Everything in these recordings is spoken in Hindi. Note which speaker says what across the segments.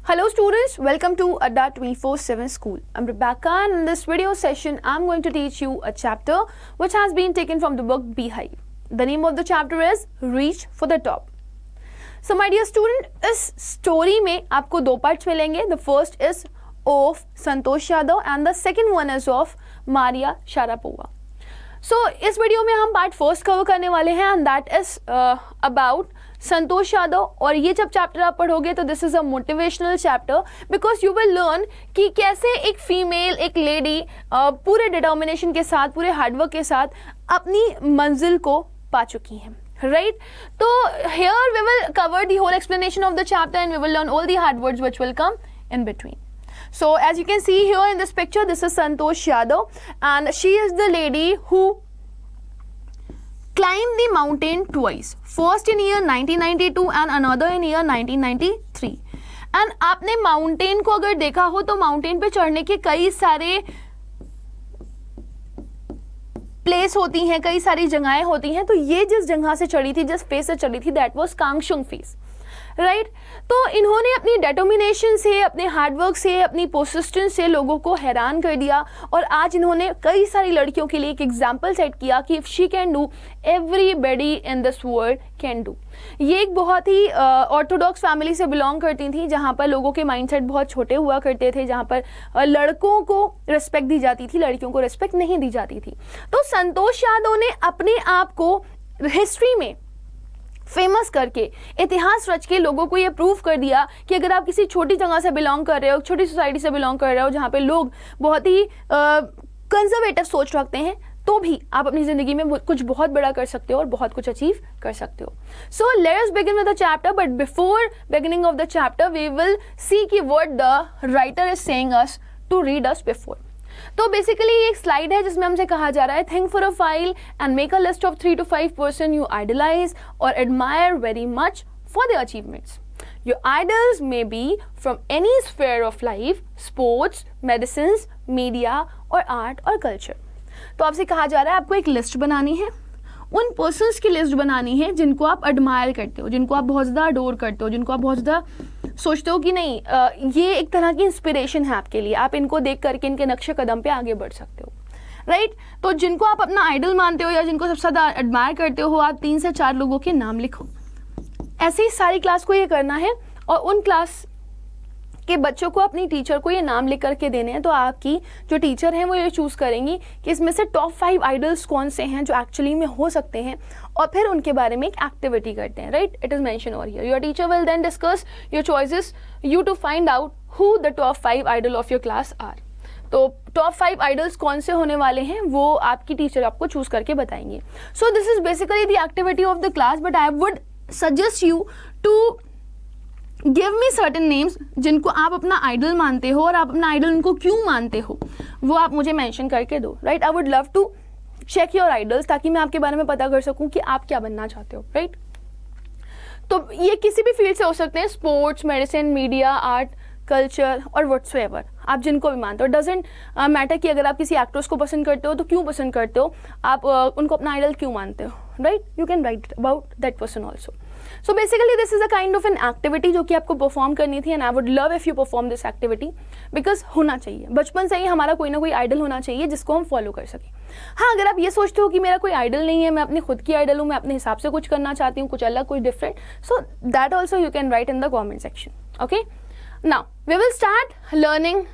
Speaker 1: Hello students, welcome to Adda 24/7 School. I'm Rebecca and in this video session I'm going to teach you a chapter which has been taken from the book Beehive. The name of the chapter is Reach for the Top. So my dear student, इस story में आपको दो parts मिलेंगे. The first is of Santosh Yadav and the second one is of Maria Sharapova. So इस वीडियो में हम पार्ट फर्स्ट कवर करने वाले हैं and that is about Santosh Yadav. और ये जब चैप्टर आप पढ़ोगे तो this is a motivational chapter because you will learn कि कैसे एक फीमेल, एक लेडी पूरे डिटर्मिनेशन के साथ, पूरे हार्डवर्क के साथ अपनी मंजिल को पा चुकी हैं. Right? So here we will cover the whole explanation of the chapter and we will learn all the hard words which will come in between. So as you can see here in this picture, this is Santosh Yadav and she is the lady who climbed the mountain twice. First in year 1992 and another in year 1993. And आपने mountain को अगर देखा हो तो mountain पे चढ़ने के कई सारे प्लेस होती हैं, कई सारी जगहें होती हैं. तो ये जिस जगह से चढ़ी थी, जिस फेस से चढ़ी थी, दैट वाज कांगशुंग फेस. राइट? तो इन्होंने अपनी डिटर्मिनेशन से, अपने हार्डवर्क से, अपनी परसिस्टेंस से लोगों को हैरान कर दिया और आज इन्होंने कई सारी लड़कियों के लिए एक एग्जाम्पल सेट किया कि if she can do, everybody in this world can do. ये एक बहुत ही ऑर्थोडॉक्स फैमिली से बिलोंग करती थी जहाँ पर लोगों के माइंडसेट बहुत छोटे हुआ करते थे, जहाँ पर लड़कों को रिस्पेक्ट दी जाती थी, लड़कियों को रिस्पेक्ट नहीं दी जाती थी. तो संतोष यादव ने अपने आप को हिस्ट्री में फेमस करके, इतिहास रच के लोगों को ये प्रूव कर दिया कि अगर आप किसी छोटी जगह से बिलोंग कर रहे हो, छोटी सोसाइटी से बिलोंग कर रहे हो जहाँ पे लोग बहुत ही कंजर्वेटिव सोच रखते हैं, तो भी आप अपनी जिंदगी में कुछ बहुत बड़ा कर सकते हो और बहुत कुछ अचीव कर सकते हो. So let us begin with the chapter, but before beginning of the chapter we will see कि what the writer is saying us to read us before. तो बेसिकली एक स्लाइड है जिसमें हमसे कहा जा रहा है think for a while and make a list of 3 to 5 person you idolise और admire very much for their achievements. Your idols may be from any sphere of life, sports, medicine, media और आर्ट और कल्चर. तो आपसे कहा जा रहा है आपको एक लिस्ट बनानी है, उन पर्सन्स की लिस्ट बनानी है जिनको आप एडमायर करते हो, जिनको आप बहुत ज़्यादा अडोर करते हो, जिनको आप बहुत ज़्यादा सोचते हो कि नहीं ये एक तरह की इंस्पिरेशन है आपके लिए, आप इनको देख करके इनके नक्शे कदम पे आगे बढ़ सकते हो. राइट? तो जिनको आप अपना आइडल मानते हो या जिनको सबसे ज़्यादा एडमायर करते हो, आप 3 से 4 लोगों के नाम लिखो. ऐसे ही सारी क्लास को ये करना है और उन क्लास कि बच्चों को अपनी टीचर को ये नाम लिख करके देने हैं. तो आपकी जो टीचर हैं वो ये चूज़ करेंगी कि इसमें से टॉप 5 आइडल्स कौन से हैं जो एक्चुअली में हो सकते हैं और फिर उनके बारे में एक एक्टिविटी करते हैं. Right? It is mention over here. Your teacher will then discuss your choices you to find out who the top 5 idol of your class are. तो टॉप 5 आइडल्स कौन से होने वाले हैं वो आपकी टीचर आपको चूज़ करके बताएंगे. So this is basically the activity of the class, but I would suggest you to give me certain names जिनको आप अपना आइडल मानते हो और आप अपना आइडल उनको क्यों मानते हो वो आप मुझे मेंशन करके दो. Right? I would love to check your idols ताकि मैं आपके बारे में पता कर सकूं कि आप क्या बनना चाहते हो. राइट? तो ये किसी भी फील्ड से हो सकते हैं, sports, medicine, media, art, culture और व्हाट्सएवर, आप जिनको भी मानते हो. डजेंट मैटर कि अगर आप किसी एक्ट्रेस को पसंद करते हो तो क्यों पसंद करते हो, आप उनको अपना आइडल क्यों मानते हो. Right? You can right about that person also. So basically this is a kind of an activity जो कि आपको परफॉर्म करनी थी and I would love if you perform this activity because होना चाहिए, बचपन से ही हमारा कोई ना कोई आइडल होना चाहिए जिसको हम फॉलो कर सकें. हाँ, अगर आप ये सोचते हो कि मेरा कोई आइडल नहीं है, मैं अपनी खुद की आइडल हूँ, मैं अपने हिसाब से कुछ करना चाहती हूँ, कुछ अलग, कुछ different, so that also you can write in the comment section. Okay, now we will start learning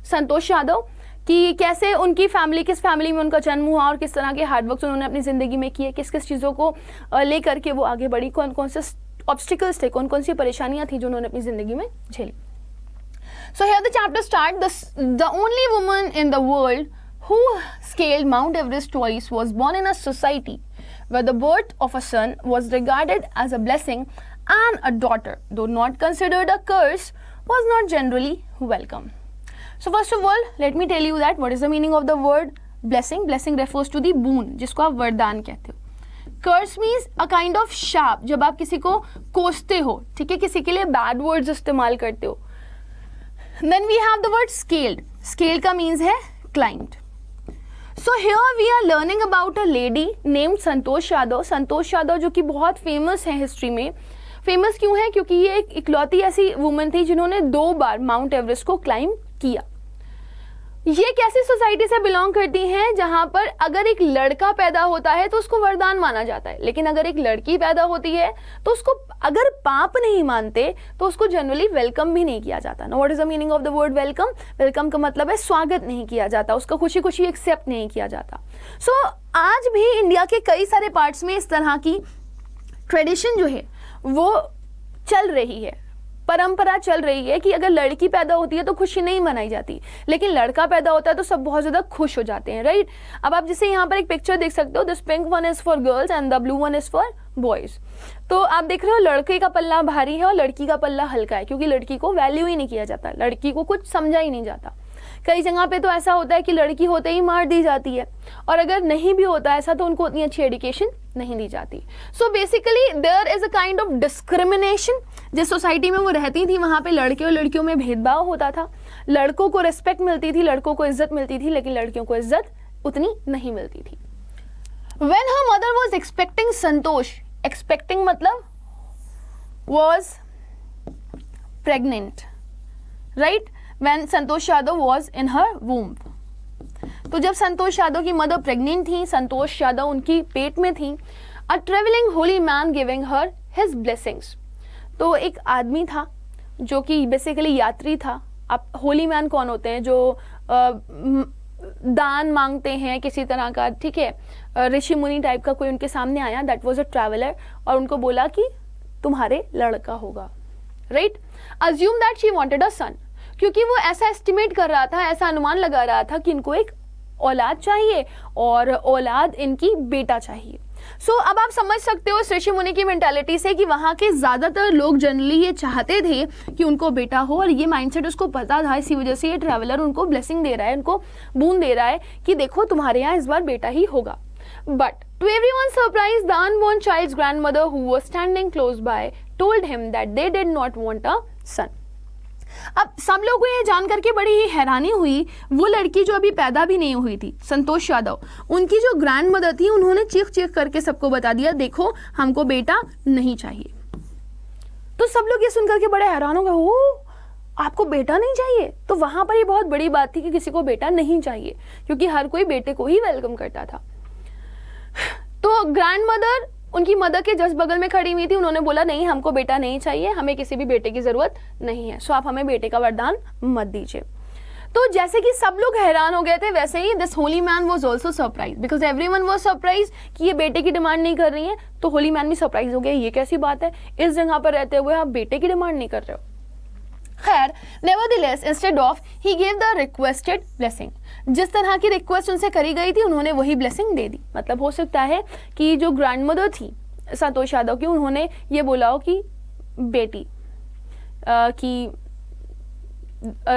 Speaker 1: Santosh Yadav कि कैसे उनकी फैमिली, किस फैमिली में उनका जन्म हुआ और किस तरह के हार्डवर्क उन्होंने अपनी ज़िंदगी में किए, किस किस चीज़ों को लेकर के वो आगे बढ़ी, कौन कौन से ऑब्स्टिकल्स थे, कौन कौन सी परेशानियां थी जो उन्होंने अपनी ज़िंदगी में झेली. So here the chapter start. The only woman in the world who scaled Mount Everest twice was born in a society where the birth of a son was regarded as a blessing and a daughter, though not considered a curse, was not generally welcome. So first of all, let me tell you that what is the meaning of the word blessing. Blessing refers to the boon, जिसको आप वरदान कहते हो. कर्स मीन्स अ काइंड ऑफ शाप, जब आप किसी को कोसते हो, ठीक है, किसी के लिए बैड वर्ड्स इस्तेमाल करते हो. Then we have the word scaled. Scaled का मीन्स है climbed. So here we are learning about a lady named Santosh Yadav. Santosh Yadav जो कि बहुत फेमस है हिस्ट्री में फेमस क्यों है? क्योंकि ये एक इकलौती ऐसी वुमन थी जिन्होंने 2 बार माउंट एवरेस्ट को क्लाइम किया। ये कैसी सोसाइटी से बिलोंग करती हैं जहां पर अगर एक लड़का पैदा होता है तो उसको वरदान माना जाता है, लेकिन अगर एक लड़की पैदा होती है तो उसको अगर पाप नहीं मानते तो उसको जनरली वेलकम भी नहीं किया जाता। ना what is the meaning of the word welcome? Welcome का मतलब है स्वागत नहीं किया जाता, उसका खुशी खुशी एक्सेप्ट नहीं किया जाता। सो आज भी इंडिया के कई सारे पार्ट्स में इस तरह की ट्रेडिशन जो है वो चल रही है, परंपरा चल रही है कि अगर लड़की पैदा होती है तो खुशी नहीं मनाई जाती, लेकिन लड़का पैदा होता है तो सब बहुत ज्यादा खुश हो जाते हैं, राइट? अब आप जैसे यहाँ पर एक पिक्चर देख सकते हो, this pink one is for girls and the blue one is for boys. तो आप देख रहे हो लड़के का पल्ला भारी है और लड़की का पल्ला हल्का है, क्योंकि लड़की को वैल्यू ही नहीं किया जाता, लड़की को कुछ समझा ही नहीं जाता। कई जगह पे तो ऐसा होता है कि लड़की होते ही मार दी जाती है, और अगर नहीं भी होता ऐसा तो उनको उतनी अच्छी एजुकेशन नहीं दी जाती। So basically there is a kind of discrimination. जिस सोसाइटी में वो रहती थी वहां पे लड़के और लड़कियों में भेदभाव होता था, लड़कों को रिस्पेक्ट मिलती थी, लड़कों को इज्जत मिलती थी, लेकिन लड़कियों को इज्जत उतनी नहीं मिलती थी। When her mother was expecting Santosh, expecting मतलब was pregnant, right? When Santosh Yadav was in her womb. तो जब संतोष यादव की मदर प्रेग्नेंट थी, संतोष यादव उनकी पेट में थी, a traveling holy man giving her his blessings. तो एक आदमी था जो कि बेसिकली यात्री था। अब होली मैन कौन होते हैं? जो दान मांगते हैं किसी तरह का, ठीक है, ऋषि मुनि टाइप का कोई उनके सामने आया, दैट वाज अ ट्रैवलर, और उनको बोला कि तुम्हारे लड़का होगा, right? Assume that she wanted a son, क्योंकि वो ऐसा एस्टिमेट कर रहा था, ऐसा अनुमान लगा रहा था कि इनको एक औलाद चाहिए और औलाद इनकी बेटा चाहिए। सो अब आप समझ सकते हो ऋषि मुनि की मेंटालिटी से कि वहां के ज्यादातर लोग जनरली ये चाहते थे कि उनको बेटा हो, और ये माइंडसेट उसको पता था, इसी वजह से ये ट्रैवलर उनको ब्लेसिंग दे रहा है, उनको बूंद दे रहा है कि देखो तुम्हारे यहाँ इस बार बेटा ही होगा। But to everyone's surprise, the unborn child's grandmother, who was standing close by, told him that they did not want a son. अब सब लोगों को ये जान करके बड़ी ही हैरानी हुई, वो लड़की जो अभी पैदा भी नहीं हुई थी, संतोष यादव, उनकी जो ग्रैंड मदर थी, उन्होंने चीख चीख करके सबको बता दिया, देखो हमको बेटा नहीं चाहिए। तो सब लोग ये सुनकर के बड़े हैरान हो गए, ओ आपको बेटा नहीं चाहिए? तो वहां पर ये बहुत बड़ी बात थी कि किसी को बेटा नहीं चाहिए, क्योंकि हर कोई बेटे को ही वेलकम करता था। तो ग्रैंड मदर उनकी मदर के जस्ट बगल में खड़ी हुई थी, उन्होंने बोला नहीं हमको बेटा नहीं चाहिए, हमें किसी भी बेटे की जरूरत नहीं है, सो आप हमें बेटे का वरदान मत दीजिए। तो जैसे कि सब लोग हैरान हो गए थे, वैसे ही this holy man was also surprise, because everyone was surprise कि ये बेटे की डिमांड नहीं कर रही है। तो होली मैन भी सरप्राइज हो गया, ये कैसी बात है, इस जगह पर रहते हुए आप बेटे की डिमांड नहीं कर रहे हो। खैर, nevertheless, instead of he gave the requested blessing. जिस तरह की रिक्वेस्ट उनसे करी गई थी उन्होंने वही ब्लेसिंग दे दी। मतलब हो सकता है कि जो ग्रैंड मदर थी संतोष यादव की, उन्होंने ये बोला हो कि बेटी की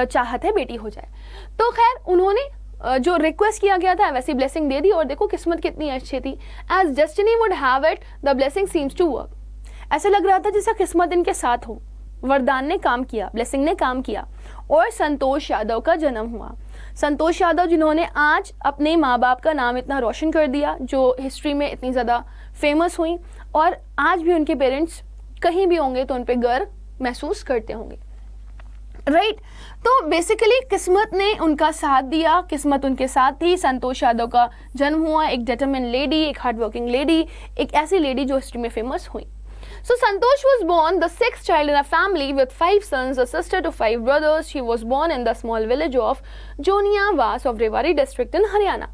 Speaker 1: चाहत है बेटी हो जाए। तो खैर उन्होंने जो रिक्वेस्ट किया गया था वैसी ब्लेसिंग दे दी, और देखो किस्मत कितनी अच्छी थी। As destiny would have it, the blessing seems to work. ऐसा लग रहा था जैसा किस्मत इनके साथ हो, वरदान ने काम किया, ब्लेसिंग ने काम किया, और संतोष यादव का जन्म हुआ। संतोष यादव जिन्होंने आज अपने माँ बाप का नाम इतना रोशन कर दिया, जो हिस्ट्री में इतनी ज़्यादा फेमस हुई, और आज भी उनके पेरेंट्स कहीं भी होंगे तो उन पर गर्व महसूस करते होंगे, राइट? तो बेसिकली किस्मत ने उनका साथ दिया, किस्मत उनके साथ थी। संतोष यादव का जन्म हुआ, एक डिटरमिन लेडी, एक हार्ड वर्किंग लेडी, एक ऐसी लेडी जो हिस्ट्री में फेमस हुई। So Santosh was born the 6th child in a family with 5 sons, a sister to 5 brothers. She was born in the small village of Joniawaz of Rewari district in Haryana.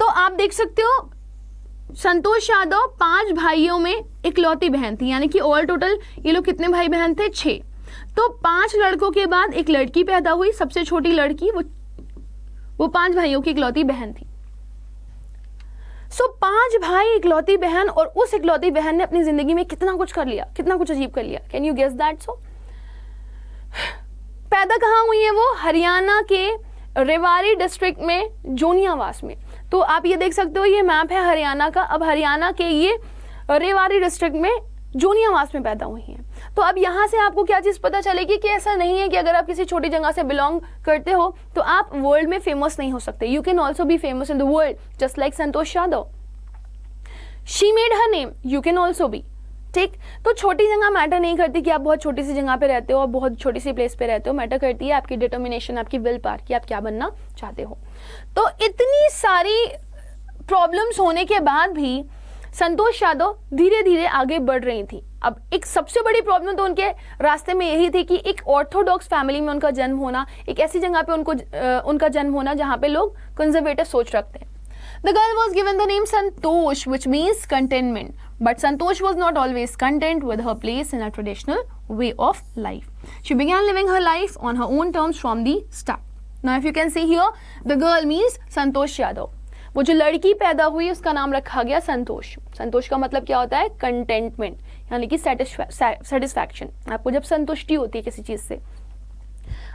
Speaker 1: तो आप देख सकते हो संतोष यादव 5 भाइयों में इकलौती बहन थी, यानी कि ऑल टोटल ये लोग कितने भाई बहन थे? 6। तो 5 लड़कों के बाद एक लड़की पैदा हुई, सबसे छोटी लड़की, वो 5 भाइयों की इकलौती बहन थी। सो 5 भाई इकलौती बहन, और उस इकलौती बहन ने अपनी जिंदगी में कितना कुछ कर लिया, कितना कुछ अजीब कर लिया। Can you guess that? So पैदा कहाँ हुई है वो? हरियाणा के रेवाड़ी डिस्ट्रिक्ट में जोनियावास में। तो आप ये देख सकते हो, ये मैप है हरियाणा का। अब हरियाणा के ये रेवाड़ी डिस्ट्रिक्ट में जोनियावास में पैदा हुई हैं। तो अब यहाँ से आपको क्या चीज़ पता चलेगी कि ऐसा नहीं है कि अगर आप किसी छोटी जगह से बिलोंग करते हो तो आप वर्ल्ड में फेमस नहीं हो सकते। You can also be famous in the world just like Santosh Yadav. She made her name, you can also be, ठीक, तो छोटी जगह मैटर नहीं करती कि आप बहुत छोटी सी जगह पे रहते हो और बहुत छोटी सी प्लेस पे रहते हो, मैटर करती है आपकी डिटर्मिनेशन, आपकी विल पावर कि आप क्या बनना चाहते हो। तो इतनी सारी प्रॉब्लम्स होने के बाद भी संतोष यादव धीरे धीरे आगे बढ़ रही थी। अब एक सबसे बड़ी प्रॉब्लम तो उनके रास्ते में यही थी कि एक ऑर्थोडॉक्स फैमिली में उनका जन्म होना, एक ऐसी जगह पे उनका जन्म होना जहाँ पे लोग कंजर्वेटिव सोच रखते हैं। The girl was given the name Santosh, which means contentment. But Santosh was not always content with her place in a traditional way of life. She began living her life on her own terms from the start. Now, if you can see here, the girl means Santosh Yadav. वो जो लड़की पैदा हुई उसका नाम रखा गया संतोष। संतोष का मतलब क्या होता है? कंटेंटमेंट, यानी कि सेटिस्फैक्शन। आपको जब संतुष्टि होती है किसी चीज से,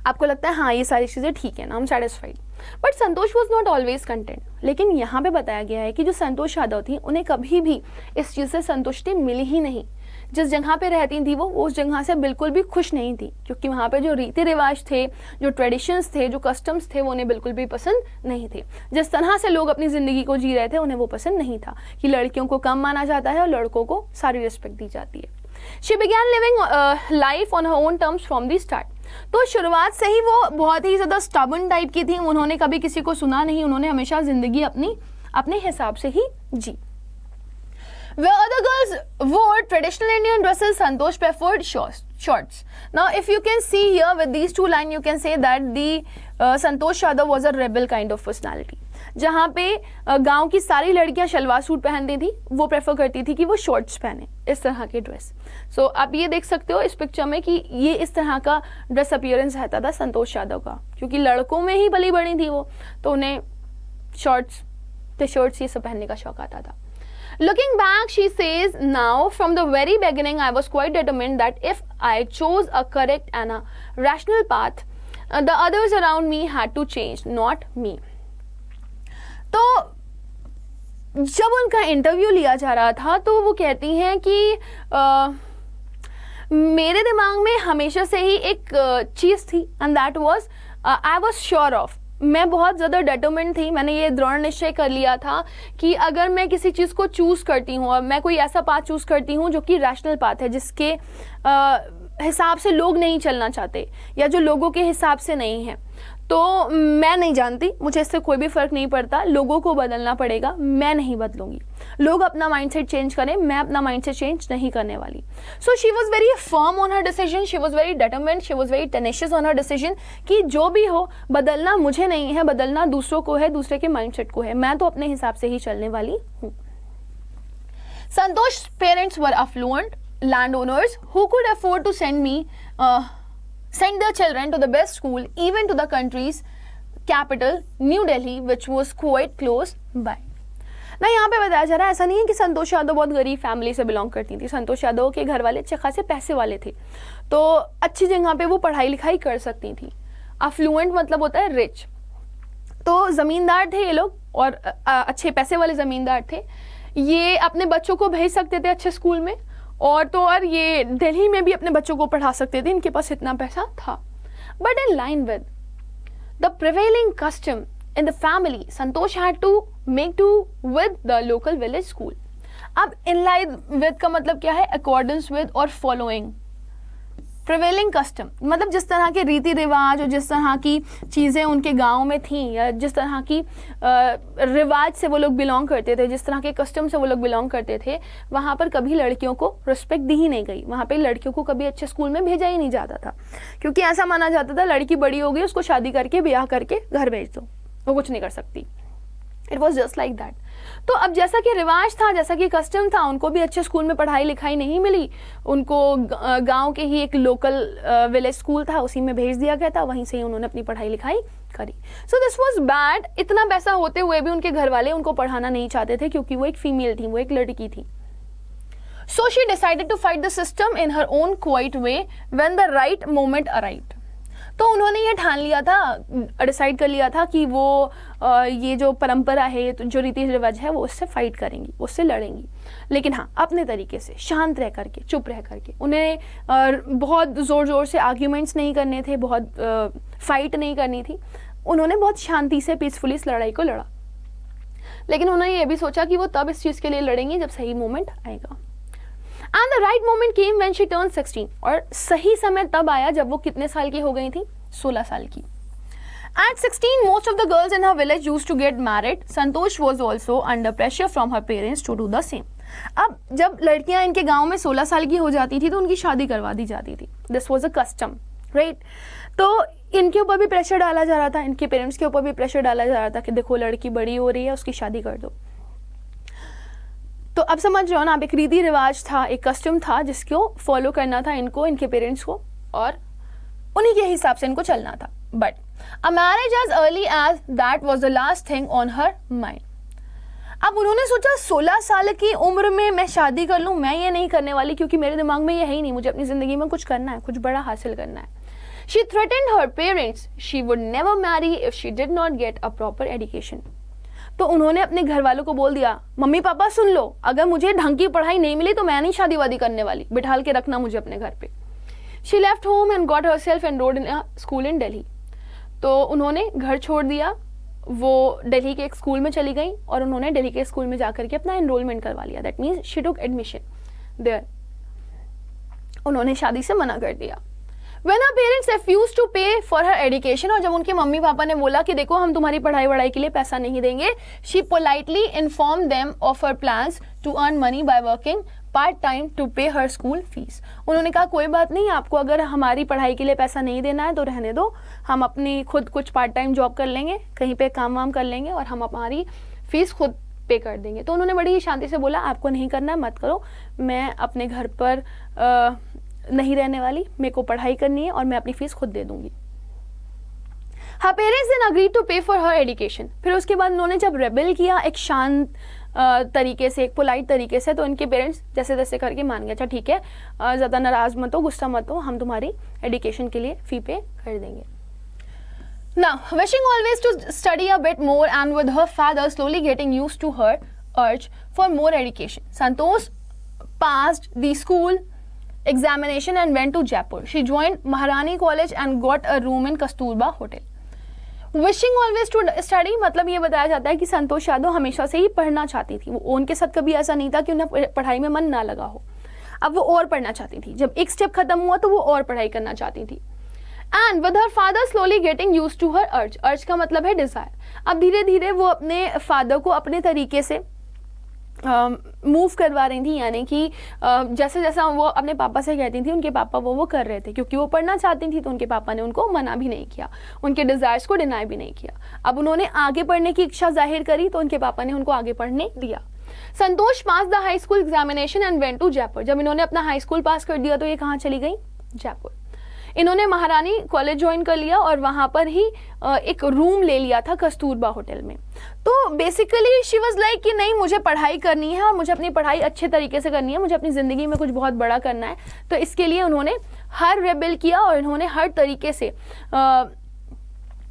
Speaker 1: आपको लगता है हाँ ये सारी चीजें ठीक है ना, हम satisfied. But Santosh was not always content. लेकिन यहाँ पे बताया गया है कि जो संतोष यादव थी उन्हें कभी भी इस चीज से संतुष्टि मिली ही नहीं। जिस जगह पे रहती थी वो उस जगह से बिल्कुल भी खुश नहीं थी, क्योंकि वहाँ पे जो रीति रिवाज थे, जो ट्रेडिशंस थे, जो कस्टम्स थे, वो उन्हें बिल्कुल भी पसंद नहीं थे। जिस तरह से लोग अपनी जिंदगी को जी रहे थे उन्हें वो पसंद नहीं था कि लड़कियों को कम माना जाता है और लड़कों को सारी रिस्पेक्ट दी जाती है। She began living life on her own terms from the start. तो शुरुआत से ही वो बहुत ही ज्यादा स्टबर्न टाइप की थी। उन्होंने कभी किसी को सुना नहीं, उन्होंने हमेशा जिंदगी अपने हिसाब से ही जी। Where other girls wore traditional Indian dresses, Santosh preferred shorts. Now, if you can see here with these two lines, you can say that the Santosh Yadav was a rebel kind of personality. जहाँ पे गांव की सारी लड़कियां शलवार सूट पहनती थी, वो प्रेफर करती थी कि वो शॉर्ट्स पहने, इस तरह के ड्रेस। सो आप ये देख सकते हो इस पिक्चर में कि ये इस तरह का ड्रेस अपीयरेंस रहता था संतोष यादव का, क्योंकि लड़कों में ही पली बड़ी थी वो, तो उन्हें शॉर्ट्स, टी शर्ट्स ये सब पहनने का शौक आता था। Looking back, she says, now from the very beginning, I was quite determined that if I chose a correct and a rational path, the others around me had to change, not me. तो जब उनका इंटरव्यू लिया जा रहा था तो वो कहती हैं कि मेरे दिमाग में हमेशा से ही एक चीज़ थी, and that was I was sure of, मैं बहुत ज़्यादा डिटरमिन्ड थी। मैंने ये दृढ़ निश्चय कर लिया था कि अगर मैं किसी चीज़ को चूज़ करती हूँ और मैं कोई ऐसा पाथ चूज़ करती हूँ जो कि रैशनल पाथ है, जिसके हिसाब से लोग नहीं चलना चाहते या जो लोगों के हिसाब से नहीं है, तो मैं नहीं जानती, मुझे इससे कोई भी फ़र्क नहीं पड़ता, लोगों को बदलना पड़ेगा, मैं नहीं बदलूंगी। लोग अपना माइंडसेट चेंज करें, मैं अपना माइंडसेट चेंज नहीं करने वाली। So she was very firm on her decision, she was very determined, she was very tenacious on her decision कि जो भी हो, बदलना मुझे नहीं है, बदलना दूसरों को है, दूसरे के माइंडसेट को है, मैं तो अपने हिसाब से ही चलने वाली हूँ। Santosh parents were affluent landowners who could afford to send their children to the best school, even to the country's capital, New Delhi, which was quite close by. ना यहाँ पे बताया जा रहा है, ऐसा नहीं है कि संतोष यादव बहुत गरीब फैमिली से बिलोंग करती थी। संतोष यादव के घर वाले अच्छे खासे पैसे वाले थे, तो अच्छी जगह पे वो पढ़ाई लिखाई कर सकती थी। अफ्लुएंट मतलब होता है रिच, तो ज़मींदार थे ये लोग और अच्छे पैसे वाले ज़मींदार थे। ये अपने बच्चों को भेज सकते थे अच्छे स्कूल में, और तो और ये दिल्ली में भी अपने बच्चों को पढ़ा सकते थे, इनके पास इतना पैसा था। But in line with the prevailing custom in the family, Santosh had to make to with the local village school. अब इन लाइन विद का मतलब क्या है? अकॉर्डेंस विद और फॉलोइंग। प्रिवेलिंग कस्टम मतलब जिस तरह के रीति रिवाज और जिस तरह की चीज़ें उनके गांव में थी, या जिस तरह की रिवाज से वो लोग बिलोंग करते थे, जिस तरह के कस्टम से वो लोग बिलोंग करते थे, वहाँ पर कभी लड़कियों को रिस्पेक्ट दी ही नहीं गई। वहाँ पे लड़कियों को कभी अच्छे स्कूल में भेजा ही नहीं जाता था, क्योंकि ऐसा माना जाता था लड़की बड़ी हो गई, उसको शादी करके ब्याह करके घर भेज दो, वो कुछ नहीं कर सकती। It was just like that. तो अब जैसा कि रिवाज था, जैसा कि कस्टम था, उनको भी अच्छे स्कूल में पढ़ाई लिखाई नहीं मिली, उनको गांव के ही एक लोकल विलेज स्कूल था उसी में भेज दिया गया था, वहीं से ही उन्होंने अपनी पढ़ाई लिखाई करी। So this was bad. इतना पैसा होते हुए भी उनके घर वाले उनको पढ़ाना नहीं चाहते थे, क्योंकि वो एक फीमेल थी, वो एक लड़की थी। So she decided to fight the system in her own quiet way when the right moment arrived. तो उन्होंने ये ठान लिया था, डिसाइड कर लिया था कि वो ये जो परंपरा है, जो रीति रिवाज है, वो उससे फाइट करेंगी, उससे लड़ेंगी, लेकिन हाँ अपने तरीके से, शांत रह करके, चुप रह करके। उन्हें बहुत ज़ोर ज़ोर से आर्ग्यूमेंट्स नहीं करने थे, बहुत फाइट नहीं करनी थी। उन्होंने बहुत शांति से, पीसफुली इस लड़ाई को लड़ा, लेकिन उन्होंने ये भी सोचा कि वो तब इस चीज़ के लिए लड़ेंगी जब सही मोमेंट आएगा। And the right moment came when she turn 16, और सही समय तब आया जब वो कितने साल की हो गई थी? 16 साल की. At 16, most of the girls in her village used to get married. Santosh was also under pressure from her parents to do the same. अब जब लड़कियां इनके गांव में 16 साल की हो जाती थी तो उनकी शादी करवा दी जाती थी. This was a custom, right? तो इनके ऊपर भी प्रेशर डाला जा रहा था, इनके पेरेंट्स के ऊपर भी प्रेशर डाला जा रहा था कि देखो लड़की बड़ी हो रही है, उसकी शादी कर दो. तो अब समझ रहे हो ना आप, एक रीति रिवाज था, एक कस्टम था जिसको फॉलो करना था इनको, इनके पेरेंट्स को, और उन्हीं के हिसाब से इनको चलना था. But a marriage as early as that was the last thing on her mind. अब उन्होंने सोचा 16 साल की उम्र में मैं शादी कर लूं, मैं ये नहीं करने वाली, क्योंकि मेरे दिमाग में ये है ही नहीं, मुझे अपनी जिंदगी में कुछ करना है, कुछ बड़ा हासिल करना है. She threatened her parents she would never marry if she did not get a proper education. तो उन्होंने अपने घर वालों को बोल दिया, मम्मी पापा सुन लो, अगर मुझे ढंग की पढ़ाई नहीं मिली तो मैं नहीं शादी वादी करने वाली, बिठाल के रखना मुझे अपने घर पे. She left home and got herself enrolled in a school in Delhi. तो उन्होंने घर छोड़ दिया, वो दिल्ली के एक स्कूल में चली गई और उन्होंने दिल्ली के स्कूल में जाकर के अपना एनरोलमेंट करवा लिया. That means she took admission there. उन्होंने शादी से मना कर दिया. When her parents refused to pay for her education, और जब उनके मम्मी पापा ने बोला कि देखो हम तुम्हारी पढ़ाई वढ़ाई के लिए पैसा नहीं देंगे, she politely informed them of her plans to earn money by working part time to pay her school fees. उन्होंने कहा कोई बात नहीं, आपको अगर हमारी पढ़ाई के लिए पैसा नहीं देना है तो रहने दो, हम अपनी खुद कुछ पार्ट टाइम जॉब कर लेंगे, कहीं पे काम वाम कर लेंगे और हम हमारी फीस खुद पे कर देंगे. तो उन्होंने बड़ी शांति से बोला आपको नहीं करना है मत करो, मैं अपने घर पर नहीं रहने वाली, मेरे को पढ़ाई करनी है और मैं अपनी फीस खुद दे दूंगी. Her parents then agreed to pay for her education. फिर उसके बाद उन्होंने जब रेबेल किया एक शांत तरीके से, एक पोलाइट तरीके से, तो इनके पेरेंट्स जैसे तैसे करके मान गए, अच्छा ठीक है, ज़्यादा नाराज मत हो, गुस्सा मत हो, हम तुम्हारी एजुकेशन के लिए फी पे कर देंगे. Now, wishing always to study a bit more and with her father slowly getting used to her urge for more education, Santosh passed the school examination and went to Jaipur. She joined Maharani College and got a room in Kasturba Hotel. Wishing always to study मतलब ये बताया जाता है कि संतोष यादव हमेशा से ही पढ़ना चाहती थी. वो उनके साथ कभी ऐसा नहीं था कि उन्हें पढ़ाई में मन ना लगा हो. अब वो और पढ़ना चाहती थी. जब एक स्टेप खत्म हुआ तो वो और पढ़ाई करना चाहती थी. And with her father slowly getting used to her urge. Urge का मतलब है डिजायर. अब धीरे धीरे वो अपने फादर को अपने तरीके से मूव करवा रही थी, यानी कि जैसे जैसा वो अपने पापा से कहती थी उनके पापा वो कर रहे थे, क्योंकि वो पढ़ना चाहती थी तो उनके पापा ने उनको मना भी नहीं किया, उनके डिजायर्स को डिनाई भी नहीं किया. अब उन्होंने आगे पढ़ने की इच्छा जाहिर करी तो उनके पापा ने उनको आगे पढ़ने दिया. Santosh pass the high school examination and went to Jaipur. जब इन्होंने अपना हाई स्कूल पास कर दिया तो ये कहाँ चली गई? जयपुर. इन्होंने महारानी कॉलेज ज्वाइन कर लिया और वहाँ पर ही एक रूम ले लिया था कस्तूरबा होटल में. तो बेसिकली शी वाज लाइक कि नहीं, मुझे पढ़ाई करनी है और मुझे अपनी पढ़ाई अच्छे तरीके से करनी है, मुझे अपनी ज़िंदगी में कुछ बहुत बड़ा करना है. तो इसके लिए उन्होंने हर रेबेल किया और इन्होंने हर तरीके से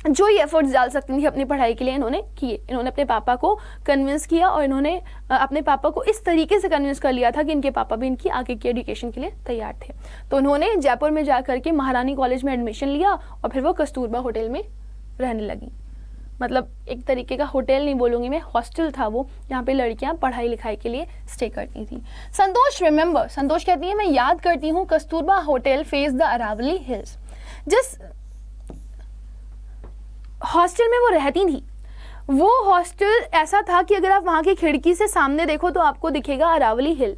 Speaker 1: जो ये एफर्ट्स डाल सकती थी अपनी पढ़ाई के लिए इन्होंने किए. इन्होंने अपने पापा को कन्विंस किया और इन्होंने अपने पापा को इस तरीके से कन्विंस कर लिया था कि इनके पापा भी इनकी आगे की एजुकेशन के लिए तैयार थे. तो उन्होंने जयपुर में जा करके महारानी कॉलेज में एडमिशन लिया और फिर वो कस्तूरबा होटल में रहने लगी. मतलब एक तरीके का होटल नहीं बोलूँगी मैं, हॉस्टल था वो, जहाँ पे लड़कियाँ पढ़ाई लिखाई के लिए स्टे करती थी. संतोष रिमेंबर, संतोष कहती है मैं याद करती हूँ Kasturba hotel face the Aravalli hills. जिस हॉस्टल में वो रहती थी वो हॉस्टल ऐसा था कि अगर आप वहाँ की खिड़की से सामने देखो तो आपको दिखेगा Aravalli hill.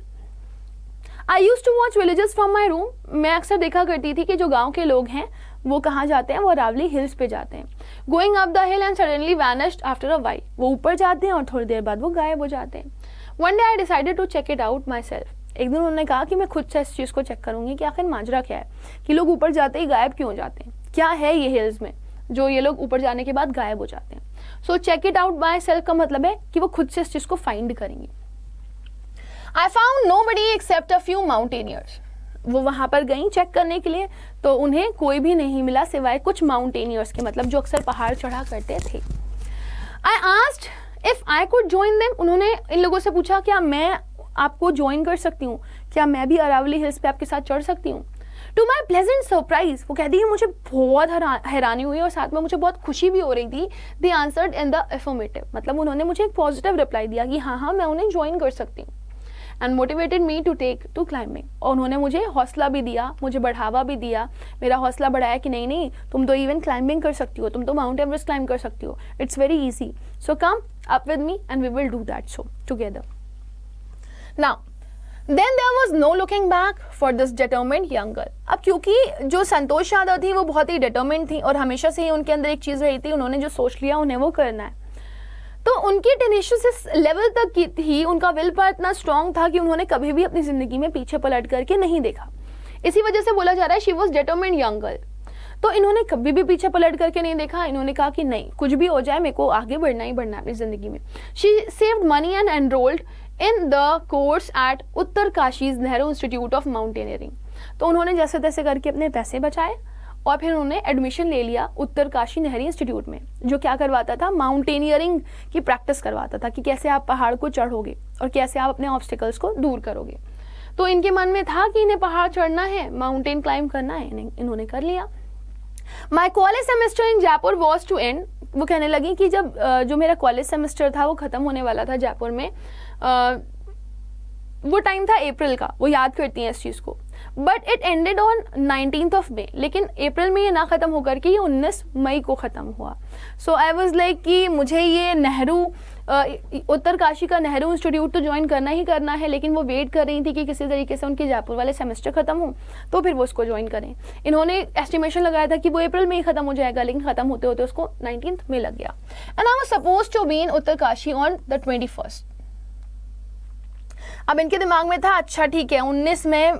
Speaker 1: I use to watch villages from my room. मैं अक्सर देखा करती थी कि जो गांव के लोग हैं वो कहाँ जाते हैं, वो अरावली हिल्स पे जाते हैं. Going up the hill and suddenly vanished after a while. वो ऊपर जाते हैं और थोड़ी देर बाद वो गायब हो जाते हैं. One day I decided to check it out myself. एक दिन उन्होंने कहा कि मैं खुद से इस चीज़ को चेक करूंगी कि आखिर माजरा क्या है कि लोग ऊपर जाते ही गायब क्यों हो जाते हैं, क्या है ये हिल्स में जो ये लोग ऊपर जाने के बाद गायब हो जाते हैं. So check it out by self का मतलब है कि वो खुद से इस चीज को फाइंड करेंगे. I found nobody except a few mountaineers. वो वहां पर गई चेक करने के लिए तो उन्हें कोई भी नहीं मिला सिवाय कुछ माउंटेनियर्स के, मतलब जो अक्सर पहाड़ चढ़ा करते थे. I asked if I could join them. उन्होंने इन लोगों से पूछा क्या मैं आपको ज्वाइन कर सकती हूँ, क्या मैं भी अरावली हिल्स पे आपके साथ चढ़ सकती हूँ. टू माई प्लेजेंट सरप्राइज, वो कहती है मुझे बहुत हैरानी हुई और साथ में मुझे बहुत खुशी भी हो रही थी. दे आंसर्ड इन द अफर्मेटिव, मतलब उन्होंने मुझे एक पॉजिटिव रिप्लाई दिया कि हाँ मैं उन्हें ज्वाइन कर सकती हूँ. And motivated me to take to climbing. और उन्होंने मुझे हौसला भी दिया, मुझे बढ़ावा भी दिया, मेरा हौसला बढ़ाया कि नहीं नहीं तुम तो इवन क्लाइंबिंग कर सकती हो, तुम तो माउंट एवरेस्ट क्लाइंब कर सकती हो, it's very easy, so come up with me and we will do that so together. Now Then there was no looking back for this determined young girl। अब क्योंकि जो संतोष यादव थी वो बहुत ही डिटर्मिन्ड थी और हमेशा से ही उनके अंदर एक चीज़ रही थी, उन्होंने जो सोच लिया उन्हें वो करना है। तो उनकी टेनेशियस लेवल तक की थी, उनका विल पावर इतना स्ट्रॉन्ग था कि उन्होंने कभी भी अपनी ज़िंदगी में पीछे पलट करके नहीं देखा। इसी वजह से बोला जा रहा है she was determined young girl. तो इन्होंने कभी भी पीछे पलट करके नहीं देखा, इन्होंने कहा कि नहीं कुछ भी हो जाए मेरे को आगे बढ़ना ही बढ़ना है अपनी ज़िंदगी में। She saved money and enrolled in the course at Uttarkashi's Nehru institute of mountaineering. तो उन्होंने जैसे तैसे करके अपने पैसे बचाए और फिर उन्होंने एडमिशन ले लिया उत्तरकाशी नेहरू इंस्टीट्यूट में, जो क्या करवाता था, माउंटेनियरिंग की प्रैक्टिस करवाता था कि कैसे आप पहाड़ को चढ़ोगे और कैसे आप अपने ऑब्स्टिकल्स को दूर करोगे। तो इनके मन में था कि इन्हें पहाड़ चढ़ना है, माउंटेन क्लाइंब करना है, इन्होंने कर लिया। My college semester in Jaipur was to end. वो कहने लगी कि जब जो मेरा कॉलेज सेमेस्टर था वो ख़त्म होने वाला था जयपुर में, वो टाइम था अप्रैल का, वो याद करती हैं इस चीज़ को, but it ended on 19th of May। लेकिन अप्रैल में ये ना ख़त्म होकर के ये 19 मई को ख़त्म हुआ। सो आई वॉज लाइक कि मुझे ये नेहरू उत्तरकाशी का नेहरू इंस्टीट्यूट तो ज्वाइन करना ही करना है, लेकिन वो वेट कर रही थी कि किसी तरीके से उनके जयपुर वाले सेमेस्टर ख़त्म हो तो फिर वो उसको ज्वाइन करें। इन्होंने एस्टिमेशन लगाया था कि वो अप्रैल में ही ख़त्म हो जाएगा, लेकिन ख़त्म होते होते उसको 19th में लग गया। And I was suppose to be in Uttarkashi on the 21st। अब इनके दिमाग में था अच्छा ठीक है 19 मई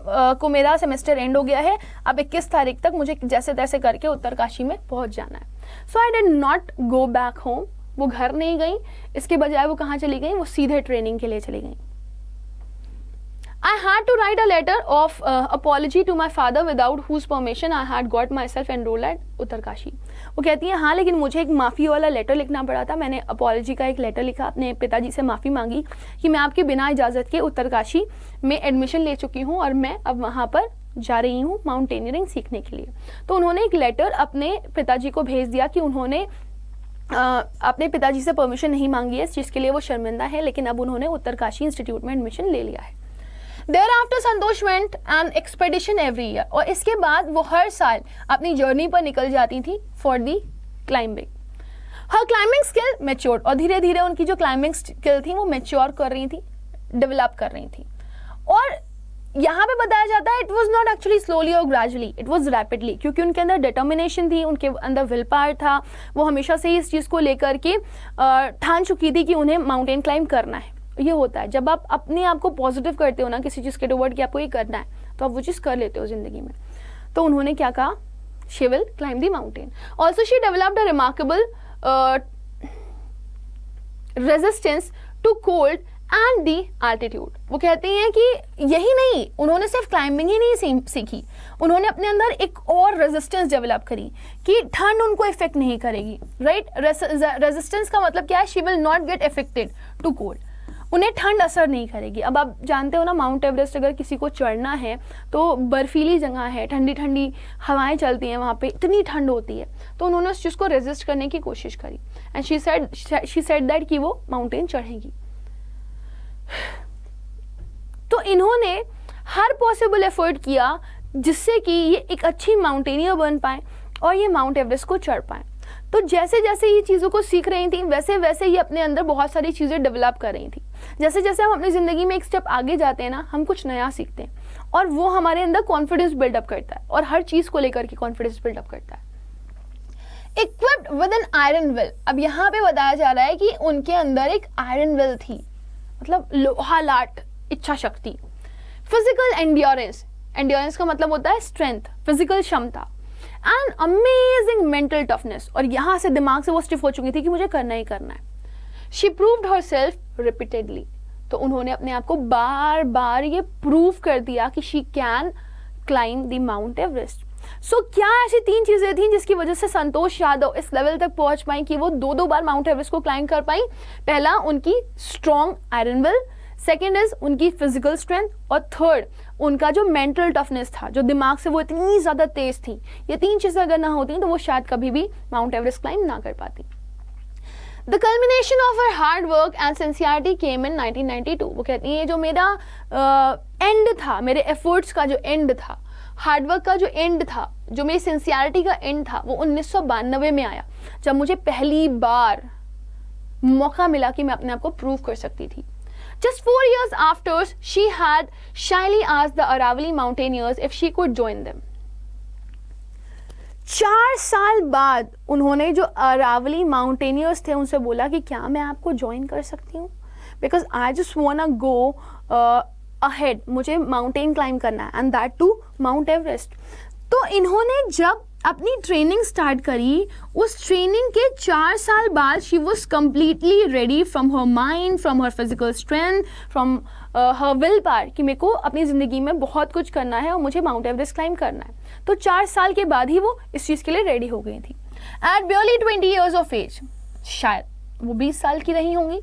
Speaker 1: को मेरा सेमेस्टर एंड हो गया है, अब 21 तारीख तक मुझे जैसे तैसे करके उत्तरकाशी में पहुंच जाना है। So I did not go back home. वो घर नहीं गई, इसके बजाय वो कहाँ चली गई, वो सीधे ट्रेनिंग के लिए चली गई। I had to write a letter of apology to my father without whose permission I had got myself enrolled at Uttarkashi. वो कहती है हाँ लेकिन मुझे एक माफ़ी वाला लेटर लिखना पड़ा था। मैंने अपॉलजी का एक लेटर लिखा, अपने पिताजी से माफ़ी मांगी कि मैं आपके बिना इजाज़त के उत्तरकाशी में एडमिशन ले चुकी हूँ और मैं अब वहाँ पर जा रही हूँ माउंटेनियरिंग सीखने के लिए। तो उन्होंने एक लेटर अपने पिताजी को भेज दिया कि उन्होंने अपने पिताजी से परमिशन नहीं मांगी है, इस चीज़ के लिए वो शर्मिंदा है, लेकिन अब उन्होंने उत्तरकाशी इंस्टीट्यूट में एडमिशन ले लिया है। Thereafter Santosh went an expedition every year। और इसके बाद वो हर साल अपनी जर्नी पर निकल जाती थी for the climbing। Her climbing skill matured। और धीरे धीरे उनकी जो क्लाइंबिंग स्किल थी वो मेच्योर कर रही थी, डेवलप कर रही थी। और यहाँ पे बताया जाता है it was not actually slowly और ग्रेजुअली, इट वॉज रैपिडली, क्योंकि उनके अंदर डिटर्मिनेशन थी, उनके अंदर विल पावर था, वो हमेशा से ही इस चीज़ को लेकर के ठान चुकी थी कि उन्हें माउंटेन क्लाइंब करना है। ये होता है जब आप अपने आप को पॉजिटिव करते हो ना किसी चीज़ के टुवर्ड कि आपको ये करना है, तो आप वो चीज़ कर लेते हो ज़िंदगी में। तो उन्होंने क्या कहा, she will climb the mountain. Also she developed a remarkable resistance to cold and the altitude. वो कहती हैं कि यही नहीं, उन्होंने सिर्फ क्लाइंबिंग ही नहीं सीखी, उन्होंने अपने अंदर एक और रेजिस्टेंस डेवलप करी कि ठंड उनको इफेक्ट नहीं करेगी। राइट, रेजिस्टेंस का मतलब क्या है, she will not get affected to cold, उन्हें ठंड असर नहीं करेगी। अब आप जानते हो ना, माउंट एवरेस्ट अगर किसी को चढ़ना है तो बर्फीली जगह है, ठंडी ठंडी हवाएं चलती हैं वहाँ पे, इतनी ठंड होती है, तो उन्होंने उस चीज़ को रेजिस्ट करने की कोशिश करी एंड शी सेड दैट कि वो माउंटेन चढ़ेगी। तो इन्होंने हर पॉसिबल एफर्ट किया जिससे कि ये एक अच्छी माउंटेनियर बन पाए और ये माउंट एवरेस्ट को चढ़ पाए। तो जैसे जैसे ये चीज़ों को सीख रही थी वैसे वैसे ये अपने अंदर बहुत सारी चीज़ें डेवलप कर रही थी। जैसे जैसे हम अपनी ज़िंदगी में एक स्टेप आगे जाते हैं ना, हम कुछ नया सीखते हैं और वो हमारे अंदर कॉन्फिडेंस बिल्डअप करता है और हर चीज़ को लेकर के कॉन्फिडेंस बिल्डअप करता है। Equipped with an iron will. अब यहाँ पे बताया जा रहा है कि उनके अंदर एक आयरन विल थी, मतलब लोहा लाट इच्छा शक्ति। फिजिकल एंड्योरेंस, एंड्योरेंस का मतलब होता है स्ट्रेंथ, फिजिकल क्षमता, एंड अमेजिंग मेंटल टफनेस। और यहाँ से दिमाग से वो स्टिफ हो चुकी थी कि मुझे करना ही करना है। She proved herself repeatedly. तो उन्होंने अपने आप को बार बार ये प्रूव कर दिया कि she can climb the mount Everest. So क्या ऐसी 3 चीजें थी जिसकी वजह से संतोष यादव इस लेवल तक पहुंच पाई कि वो 2-2 बार माउंट एवरेस्ट को क्लाइंब कर पाई। पहला, उनकी strong iron will, second is उनकी फिजिकल स्ट्रेंथ, और थर्ड उनका जो मेंटल टफनेस था, जो दिमाग से वो इतनी ज़्यादा तेज थी। ये 3 चीज़ें अगर ना होती तो वो शायद कभी भी माउंट एवरेस्ट क्लाइंब ना कर पाती। The culmination of her hard work and sincerity came in 1992. वो कहती है जो मेरा एंड था, मेरे एफर्ट्स का जो एंड था, हार्डवर्क का जो एंड था, जो मेरी सिंसियरिटी का एंड था, वो 1992 में आया, जब मुझे पहली बार मौका मिला कि मैं अपने आप को प्रूव कर सकती थी. Just 4 years after, she had shyly asked the Aravalli mountaineers if she could join them. 4 साल बाद उन्होंने जो अरावली माउंटेनियर्स थे उनसे बोला कि क्या मैं आपको ज्वाइन कर सकती हूँ, because I just wanna go ahead, मुझे माउंटेन क्लाइंब करना है, and that too Mount Everest. तो इन्होंने जब अपनी ट्रेनिंग स्टार्ट करी, उस ट्रेनिंग के 4 साल बाद she was completely ready from her mind, from her physical strength, from her will power कि मेरे को अपनी ज़िंदगी में बहुत कुछ करना है और मुझे माउंट एवरेस्ट क्लाइंब करना है. तो 4 साल के बाद ही वो इस चीज़ के लिए रेडी हो गई थी. At barely 20 years of age, शायद वो 20 साल की रही होंगी,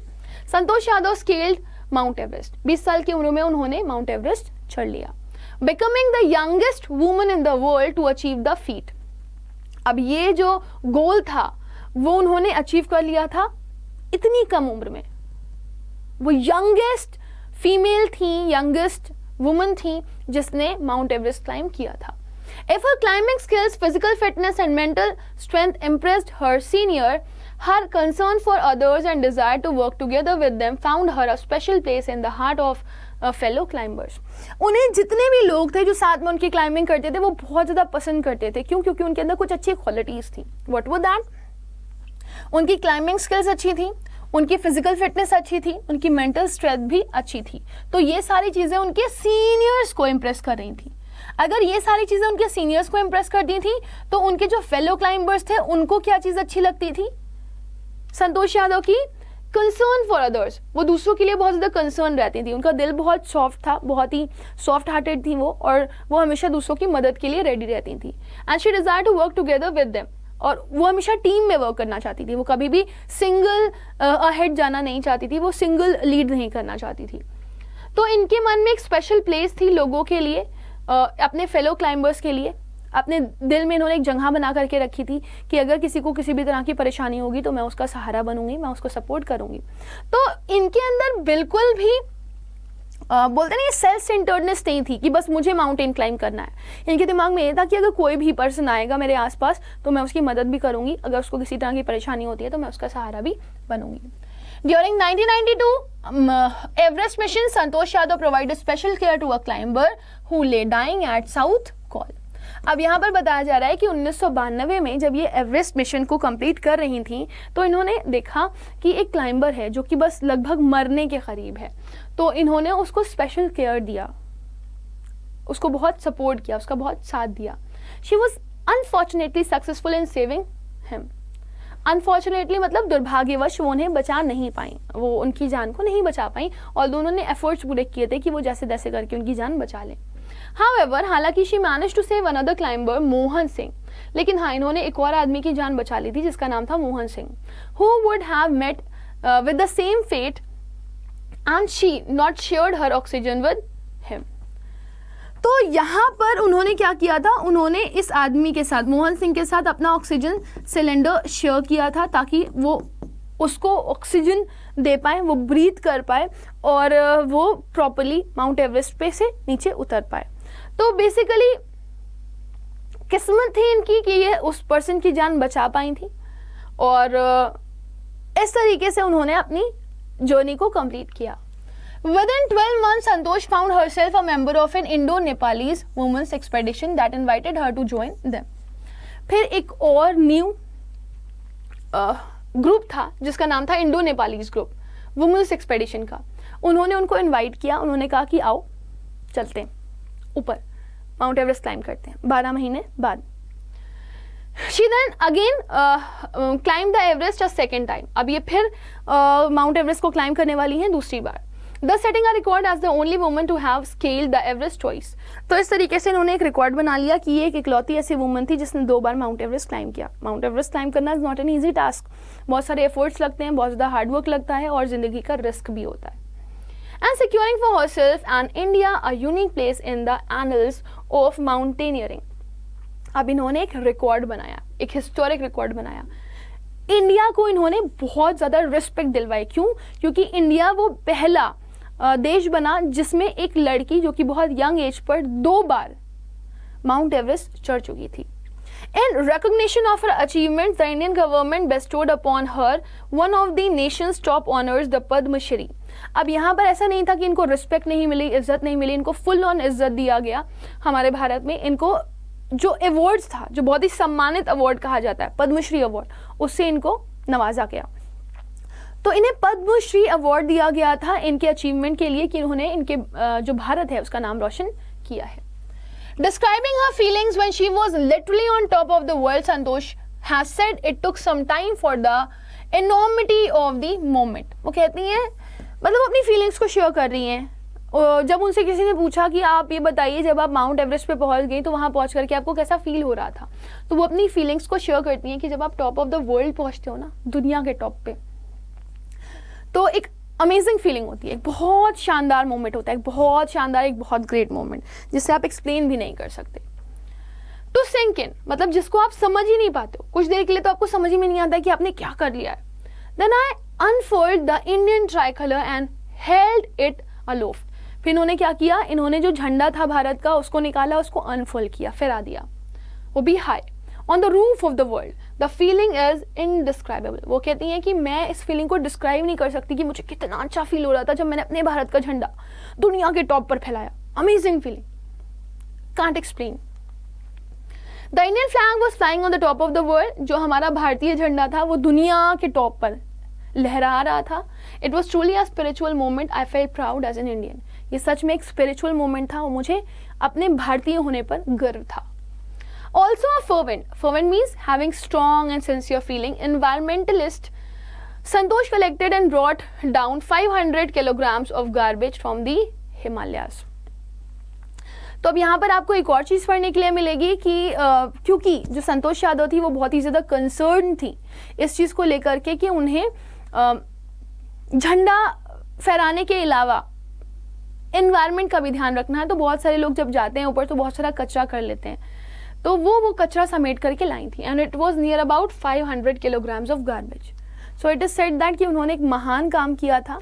Speaker 1: Santosh Yadav scaled mount Everest. 20 साल की उम्र में उन्होंने माउंट एवरेस्ट चढ़ लिया, becoming the youngest woman in the world to achieve the feat. अब ये जो गोल था वो उन्होंने अचीव कर लिया था इतनी कम उम्र में. वो यंगेस्ट फीमेल थी, यंगेस्ट वुमन थी जिसने माउंट एवरेस्ट क्लाइंब किया था. If her climbing skills, physical fitness and mental strength impressed her senior, her concern for others and desire to work together with them found her a special place in the heart of fellow climbers. उन्हें जितने भी लोग थे जो साथ में उनकी क्लाइंबिंग करते थे वो बहुत ज़्यादा पसंद करते थे. क्यों? क्योंकि उनके अंदर कुछ अच्छी क्वालिटीज़ थी. What were that? उनकी क्लाइंबिंग स्किल्स अच्छी थी, उनकी फिजिकल फिटनेस अच्छी थी, उनकी मेंटल स्ट्रेंथ भी अच्छी थी. तो ये सारी चीज़ें उनके सीनियर्स को इम्प्रेस कर रही थी. अगर ये सारी चीज़ें उनके सीनियर्स को इम्प्रेस करती थी तो उनके जो फेलो क्लाइंबर्स थे उनको क्या चीज़ अच्छी लगती थी? संतोष यादव की कंसर्न फॉर अदर्स. वो दूसरों के लिए बहुत ज़्यादा कंसर्न रहती थी. उनका दिल बहुत सॉफ्ट था, बहुत ही सॉफ्ट हार्टेड थी वो, और वो हमेशा दूसरों की मदद के लिए रेडी रहती थी. And she desire to work together with them. और वो हमेशा टीम में वर्क करना चाहती थी. वो कभी भी सिंगल अहेड जाना नहीं चाहती थी, वो सिंगल लीड नहीं करना चाहती थी. तो इनके मन में एक स्पेशल प्लेस थी लोगों के लिए, अपने फेलो क्लाइंबर्स के लिए. अपने दिल में इन्होंने एक जगह बना करके रखी थी कि अगर किसी को किसी भी तरह की परेशानी होगी तो मैं उसका सहारा बनूंगी, मैं उसको सपोर्ट करूंगी. तो इनके अंदर बिल्कुल भी बोलते नहीं सेल्फ सेंटर्डनेस नहीं थी कि बस मुझे माउंटेन क्लाइंब करना है. इनके दिमाग में ये था कि अगर कोई भी पर्सन आएगा मेरे आसपास तो मैं उसकी मदद भी करूंगी, अगर उसको किसी तरह की परेशानी होती है तो मैं उसका सहारा भी बनूंगी. During 1992 Everest mission, Santosh Yadav provided special care to a climber who lay dying at South Col. अब यहाँ पर बताया जा रहा है कि 1992 में जब ये एवरेस्ट मिशन को कंप्लीट कर रही थी तो इन्होंने देखा कि एक क्लाइंबर है जो कि बस लगभग मरने के करीब है. तो इन्होंने उसको स्पेशल केयर दिया, उसको बहुत सपोर्ट किया, उसका बहुत साथ दिया. She was unfortunately successful in saving him. Unfortunately मतलब दुर्भाग्यवश वो उन्हें बचा नहीं पाई, वो उनकी जान को नहीं बचा पाई, और दोनों ने एफर्ट्स पूरे किए थे कि वो जैसे तैसे करके उनकी जान बचा लें. However, हालांकि she manage to save another climber Mohan Singh, लेकिन हाँ इन्होंने एक और आदमी की जान बचा ली थी जिसका नाम था Mohan Singh, who would have met with the same fate and she not shared her oxygen with him. तो यहाँ पर उन्होंने क्या किया था, उन्होंने इस आदमी के साथ, मोहन सिंह के साथ अपना ऑक्सीजन सिलेंडर शेयर किया था ताकि वो उसको ऑक्सीजन दे पाए, वो ब्रीथ कर पाए और वो प्रॉपरली माउंट एवरेस्ट पे से नीचे उतर पाए. तो बेसिकली किस्मत थी इनकी कि ये उस पर्सन की जान बचा पाई थी, और इस तरीके से उन्होंने अपनी जर्नी को कंप्लीट किया. Within 12 months, Santosh found herself a member of an Indo-Nepalese women's expedition that invited her to join them. फिर एक और न्यू ग्रुप था जिसका नाम था Indo Nepalese group, women's expedition का. उन्होंने उनको इनवाइट किया, उन्होंने कहा कि आओ चलते हैं ऊपर, माउंट एवरेस्ट क्लाइंब करते हैं 12 महीने बाद. She then again climbed the Everest a second time. अब ये फिर माउंट एवरेस्ट को क्लाइंब करने वाली हैं दूसरी बार, thus setting a record as the only woman to have scaled the Everest twice. तो इस तरीके से इन्होंने एक रिकॉर्ड बना लिया कि ये एक इकलौती ऐसी वुमन थी जिसने 2 बार माउंट एवरेस्ट क्लाइंब किया. माउंट एवरेस्ट क्लाइंब करना is not an easy task, बहुत सारे एफर्ट्स लगते हैं, बहुत ज़्यादा हार्डवर्क लगता है और ज़िंदगी का रिस्क भी होता है. And securing for herself and India a unique place in the annals of mountaineering. अब इन्होंने एक रिकॉर्ड बनाया, एक हिस्टोरिक रिकॉर्ड बनाया. इंडिया को इन्होंने बहुत ज़्यादा रिस्पेक्ट दिलवाई। क्यों? क्योंकि इंडिया वो पहला देश बना जिसमें एक लड़की जो कि बहुत यंग एज पर 2 बार माउंट एवरेस्ट चढ़ चुकी थी। In recognition of her achievements, the Indian government bestowed upon her one of the nation's top honors, the Padma Shri. अब यहाँ पर ऐसा नहीं था कि इनको रिस्पेक्ट नहीं मिली, इज्जत नहीं मिली, इनको फुल ऑन इज्जत दिया गया। हमारे भारत में इनको जो अवार्ड्स था, जो बहुत ही सम्मानित अवार्ड कहा जाता है, पद्मश्री अवार्ड, उससे इनको नवाजा गया। तो इन्हें पद्मश्री अवार्ड दिया गया था इनके अचीवमेंट के लिए कि इन्होंने इनके जो भारत है उसका नाम रोशन किया है। Describing her feelings when she was literally on top of the world, Santosh has said it took some time for the enormity of the moment. वो कहती हैं, मतलब अपनी फीलिंग्स को शेयर कर रही हैं। जब उनसे किसी ने पूछा कि आप ये बताइए जब आप माउंट एवरेस्ट पे पहुंच गई तो वहां पहुंच करके आपको कैसा फील हो रहा था, तो वो अपनी फीलिंग्स को शेयर करती हैं कि जब आप टॉप ऑफ द वर्ल्ड पहुंचते हो ना, दुनिया के टॉप पे, तो एक अमेजिंग फीलिंग होती है, एक बहुत शानदार मोमेंट होता है, एक बहुत शानदार, एक बहुत ग्रेट मोमेंट जिससे आप एक्सप्लेन भी नहीं कर सकते। टू सिंक इन, मतलब जिसको आप समझ ही नहीं पाते हो, कुछ देर के लिए तो आपको समझ ही में नहीं आता है कि आपने क्या कर लिया है। Then I unfold the Indian tricolour and held it aloft. फिर इन्होंने क्या किया, इन्होंने जो झंडा था भारत का उसको निकाला, उसको अनफोल्ड किया, फहरा दिया, वो भी high on the roof of the world. The feeling is indescribable. वो कहती हैं कि मैं इस फीलिंग को डिस्क्राइब नहीं कर सकती कि मुझे कितना अच्छा फील हो रहा था जब मैंने अपने भारत का झंडा दुनिया के टॉप पर फैलाया। Amazing feeling, can't explain. The Indian flag was flying on the top of the world. जो हमारा भारतीय झंडा था वो दुनिया के टॉप पर लहरा रहा था। It was truly a spiritual moment. I felt proud as an Indian. ये सच में एक स्पिरिचुअल मोमेंट था और मुझे अपने भारतीय होने पर गर्व था। Also a fervent. Fervent means having strong and sincere feeling. Environmentalist Santosh collected and brought down 500 kilograms of garbage from the Himalayas. तो अब यहाँ पर आपको एक और चीज़ पढ़ने के लिए मिलेगी कि क्योंकि जो संतोष यादव थी वो बहुत ही ज़्यादा कंसर्न थी इस चीज़ को लेकर के कि उन्हें झंडा फहराने के अलावा एनवायरनमेंट का भी ध्यान रखना है। तो बहुत सारे लोग जब जाते हैं ऊपर तो बहुत सारा कचरा कर लेते हैं, तो वो कचरा समेट करके लाई थी। And it was near about 500 kilograms of garbage. So it is said that कि उन्होंने एक महान काम किया था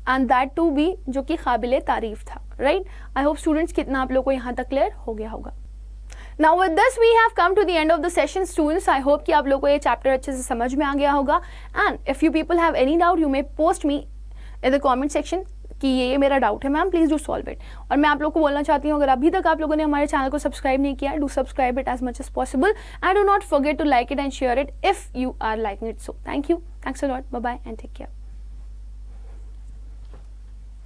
Speaker 1: एंड दैट टू बी, जो कि काबिले तारीफ था। राइट, आई होप स्टूडेंट्स कितना आप लोग को यहाँ तक क्लियर हो गया होगा। Now with this we have come to the end of the session students. I hope कि आप लोग को ये चैप्टर अच्छे से समझ में आ गया होगा। And if you people have any doubt you may post me in the comment section कि ये मेरा डाउट है ma'am, please do solve it. और मैं आप लोग को बोलना चाहती हूँ, अगर अभी तक आप लोगों ने हमारे चैनल को सब्सक्राइब नहीं किया, do subscribe it as much as possible and do not forget to like it and share it if you are liking it. So thank you, thanks a lot, bye bye and take care.